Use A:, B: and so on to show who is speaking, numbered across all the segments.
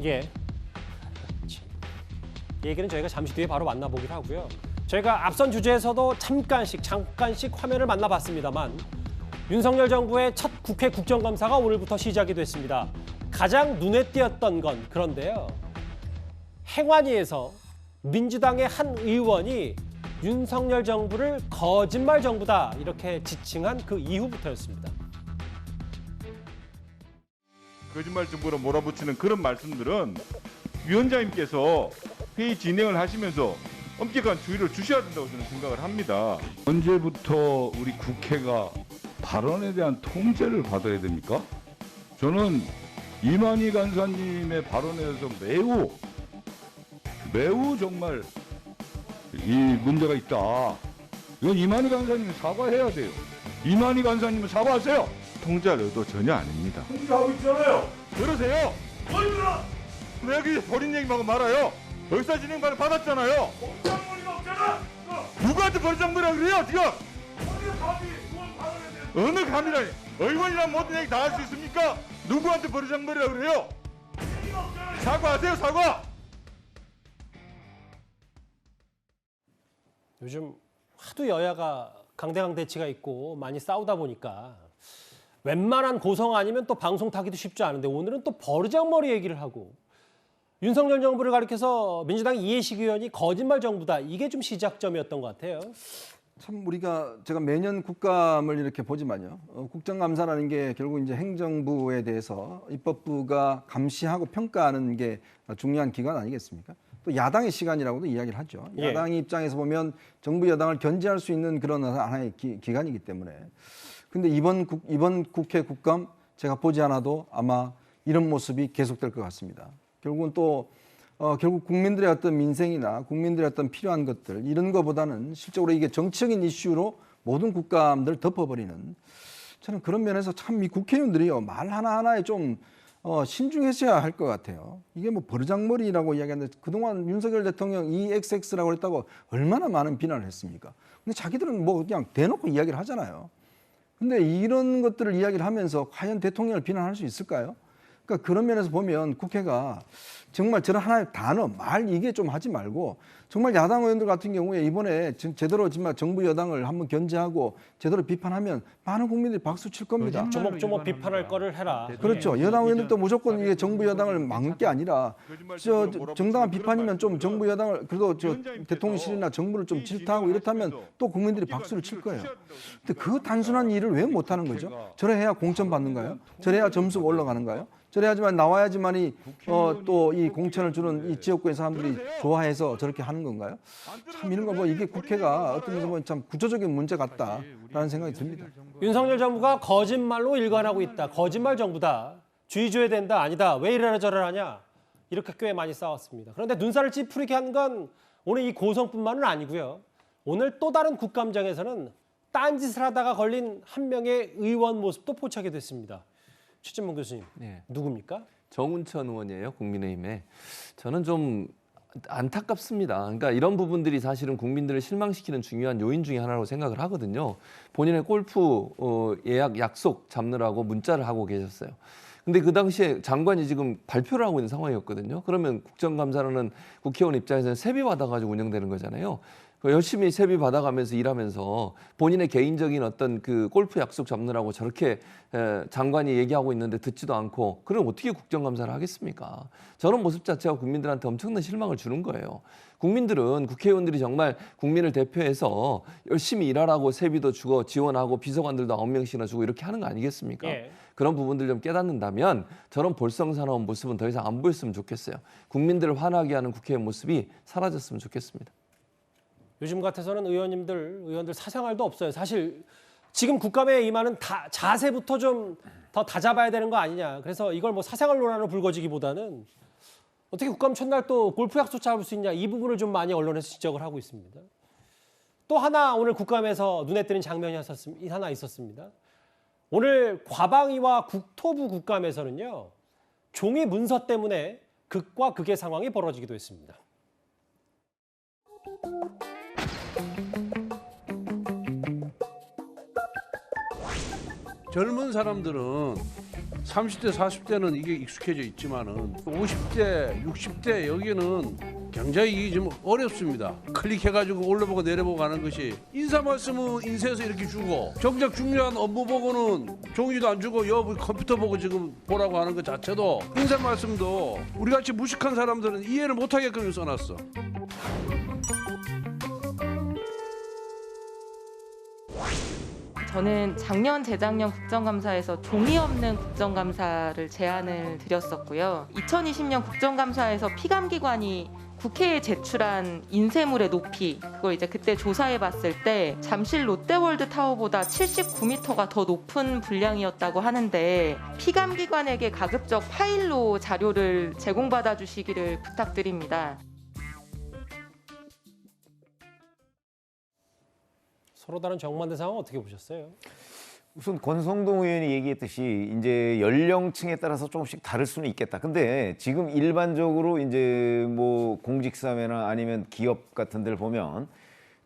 A: 예. 이 얘기는 저희가 잠시 뒤에 바로 만나보기로 하고요. 저희가 앞선 주제에서도 잠깐씩 화면을 만나봤습니다만 윤석열 정부의 첫 국회 국정감사가 오늘부터 시작이 됐습니다. 가장 눈에 띄었던 건 그런데요. 행안위에서 민주당의 한 의원이 윤석열 정부를 거짓말 정부다 이렇게 지칭한 그 이후부터였습니다.
B: 거짓말 정부로 몰아붙이는 그런 말씀들은 위원장님께서 회의 진행을 하시면서 엄격한 주의를 주셔야 된다고 저는 생각을 합니다.
C: 언제부터 우리 국회가 발언에 대한 통제를 받아야 됩니까? 저는 이만희 간사님의 발언에 대해서 매우 정말 이 문제가 있다. 이건 이만희 간사님은 사과해야 돼요. 이만희 간사님은 사과하세요.
B: 통제할 의도 전혀 아닙니다.
C: 통제하고 있잖아요.
B: 들으세요. 얼마나 여기 버린 얘기하고 말아요. 역사 진행반을 받았잖아요.
C: 공장머리가 없잖아.
B: 누구한테 버리장머리라 그래요 지금? 어느 감이라니? 의원이란 모든 얘기 다 할 수 있습니까? 누구한테 버리장머리라 그래요? 사과하세요 사과.
A: 요즘 하도 여야가 강대강 대치가 있고 많이 싸우다 보니까 웬만한 고성 아니면 또 방송 타기도 쉽지 않은데 오늘은 또 버르장머리 얘기를 하고 윤석열 정부를 가리켜서 민주당 이해식 의원이 거짓말 정부다. 이게 좀 시작점이었던 것 같아요.
D: 참 제가 매년 국감을 이렇게 보지만요. 국정감사라는 게 결국 이제 행정부에 대해서 입법부가 감시하고 평가하는 게 중요한 기관 아니겠습니까? 또 야당의 시간이라고도 이야기를 하죠.
A: 예.
D: 야당의 입장에서 보면 정부 여당을 견제할 수 있는 그런 하나의 기관이기 때문에. 근데 이번 국회 국감 제가 보지 않아도 아마 이런 모습이 계속될 것 같습니다. 결국은 또 결국 국민들의 어떤 민생이나 국민들의 어떤 필요한 것들 이런 것보다는 실적으로 이게 정치적인 이슈로 모든 국감들을 덮어버리는 저는 그런 면에서 참 이 국회의원들이요 말 하나하나에 좀 신중했어야 할 것 같아요. 이게 뭐 버르장머리라고 이야기하는데 그동안 윤석열 대통령 EXX라고 했다고 얼마나 많은 비난을 했습니까? 근데 자기들은 뭐 그냥 대놓고 이야기를 하잖아요. 근데 이런 것들을 이야기를 하면서 과연 대통령을 비난할 수 있을까요? 그러니까 그런 면에서 보면 국회가 정말 저런 하나의 단어, 말 이게 좀 하지 말고 정말 야당 의원들 같은 경우에 이번에 제대로 정말 정부 여당을 한번 견제하고 제대로 비판하면 많은 국민들이 박수 칠 겁니다.
A: 조목조목 비판할 거를 해라.
D: 그렇죠. 여당 의원들도 무조건 이게 정부 여당을 막는 게 아니라 정당한 비판이면 좀 정부 여당을 그래도 대통령실이나 정부를 좀 질타하고 이렇다면 또 국민들이 박수를 칠 거예요. 근데 그 단순한 일을 왜 못하는 거죠? 저래야 공천 받는가요? 저래야 점수가 올라가는가요? 저래야지만 나와야지만이 또 이 공천을 주는 이 지역구의 사람들이 좋아해서 저렇게 하는 건가요? 참 이런 거 뭐 이게 국회가 어떤 면에서 보면 참 구조적인 문제 같다라는 생각이 듭니다.
A: 윤석열 정부가 거짓말로 일관하고 있다. 거짓말 정부다. 주의 줘야 된다. 아니다. 왜 이래라 저래라 하냐. 이렇게 꽤 많이 싸웠습니다. 그런데 눈살을 찌푸리게 한 건 오늘 이 고성뿐만은 아니고요. 오늘 또 다른 국감장에서는 딴짓을 하다가 걸린 한 명의 의원 모습도 포착이 됐습니다. 최진봉 교수님,
E: 네.
A: 누굽니까?
E: 정운천 의원이에요, 국민의힘에. 저는 좀 안타깝습니다. 그러니까 이런 부분들이 사실은 국민들을 실망시키는 중요한 요인 중에 하나라고 생각을 하거든요. 본인의 골프 약속 잡느라고 문자를 하고 계셨어요. 근데 그 당시에 장관이 지금 발표를 하고 있는 상황이었거든요. 그러면 국정감사라는 국회의원 입장에서는 세비 받아가지고 운영되는 거잖아요. 열심히 세비 받아가면서 일하면서 본인의 개인적인 어떤 그 골프 약속 잡느라고 저렇게 장관이 얘기하고 있는데 듣지도 않고 그럼 어떻게 국정감사를 하겠습니까? 저런 모습 자체가 국민들한테 엄청난 실망을 주는 거예요. 국민들은 국회의원들이 정말 국민을 대표해서 열심히 일하라고 세비도 주고 지원하고 비서관들도 9명씩이나 주고 이렇게 하는 거 아니겠습니까?
A: 예.
E: 그런 부분들 좀 깨닫는다면 저런 볼썽사나운 모습은 더 이상 안 보였으면 좋겠어요. 국민들을 화나게 하는 국회의 모습이 사라졌으면 좋겠습니다.
A: 요즘 같아서는 의원들 사생활도 없어요. 사실 지금 국감에 임하는 자세부터 좀 더 다잡아야 되는 거 아니냐. 그래서 이걸 뭐 사생활 논란으로 불거지기보다는 어떻게 국감 첫날 또 골프 약속 잡을 수 있냐. 이 부분을 좀 많이 언론에서 지적을 하고 있습니다. 또 하나 오늘 국감에서 눈에 띄는 장면이 하나 있었습니다. 오늘 과방위와 국토부 국감에서는요. 종이 문서 때문에 극과 극의 상황이 벌어지기도 했습니다.
F: 젊은 사람들은 30대, 40대는 이게 익숙해져 있지만은 50대, 60대 여기는 굉장히 이게 좀 어렵습니다. 클릭해가지고 올려보고 내려보고 하는 것이 인사 말씀은 인쇄해서 이렇게 주고 정작 중요한 업무 보고는 종이도 안 주고 여부 컴퓨터 보고 지금 보라고 하는 것 자체도 인사 말씀도 우리같이 무식한 사람들은 이해를 못하게끔 써놨어.
G: 저는 작년, 재작년 국정감사에서 종이 없는 국정감사를 제안을 드렸었고요. 2020년 국정감사에서 피감기관이 국회에 제출한 인쇄물의 높이, 그걸 이제 그때 조사해 봤을 때 잠실 롯데월드 타워보다 79m가 더 높은 분량이었다고 하는데 피감기관에게 가급적 파일로 자료를 제공받아 주시기를 부탁드립니다.
A: 서로 다른 정반대 상황 어떻게 보셨어요?
H: 우선 권성동 의원이 얘기했듯이 이제 연령층에 따라서 조금씩 다를 수는 있겠다. 근데 지금 일반적으로 이제 뭐 공직사회나 아니면 기업 같은 데를 보면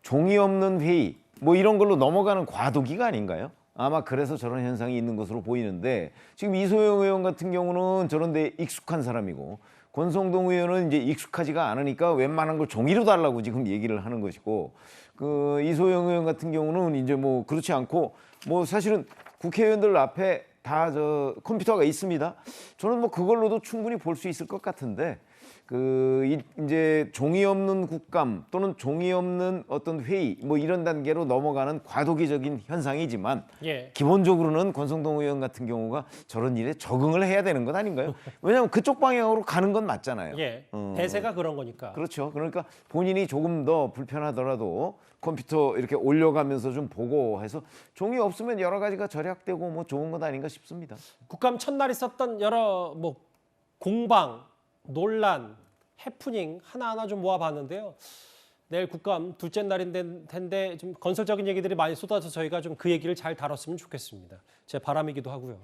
H: 종이 없는 회의 뭐 이런 걸로 넘어가는 과도기가 아닌가요? 아마 그래서 저런 현상이 있는 것으로 보이는데 지금 이소영 의원 같은 경우는 저런 데 익숙한 사람이고 권성동 의원은 이제 익숙하지가 않으니까 웬만한 걸 종이로 달라고 지금 얘기를 하는 것이고 그 이소영 의원 같은 경우는 이제 뭐 그렇지 않고 뭐 사실은 국회의원들 앞에 다 저 컴퓨터가 있습니다. 저는 뭐 그걸로도 충분히 볼 수 있을 것 같은데 그 이제 종이 없는 국감 또는 종이 없는 어떤 회의 뭐 이런 단계로 넘어가는 과도기적인 현상이지만
A: 예.
H: 기본적으로는 권성동 의원 같은 경우가 저런 일에 적응을 해야 되는 것 아닌가요? 왜냐하면 그쪽 방향으로 가는 건 맞잖아요.
A: 예. 대세가 그런 거니까.
H: 그렇죠. 그러니까 본인이 조금 더 불편하더라도 컴퓨터 이렇게 올려가면서 좀 보고 해서 종이 없으면 여러 가지가 절약되고 뭐 좋은 것 아닌가 싶습니다.
A: 국감 첫날 있었던 여러 뭐 공방, 논란, 해프닝 하나하나 좀 모아봤는데요. 내일 국감 둘째 날인 텐데 좀 건설적인 얘기들이 많이 쏟아져 저희가 좀 그 얘기를 잘 다뤘으면 좋겠습니다. 제 바람이기도 하고요.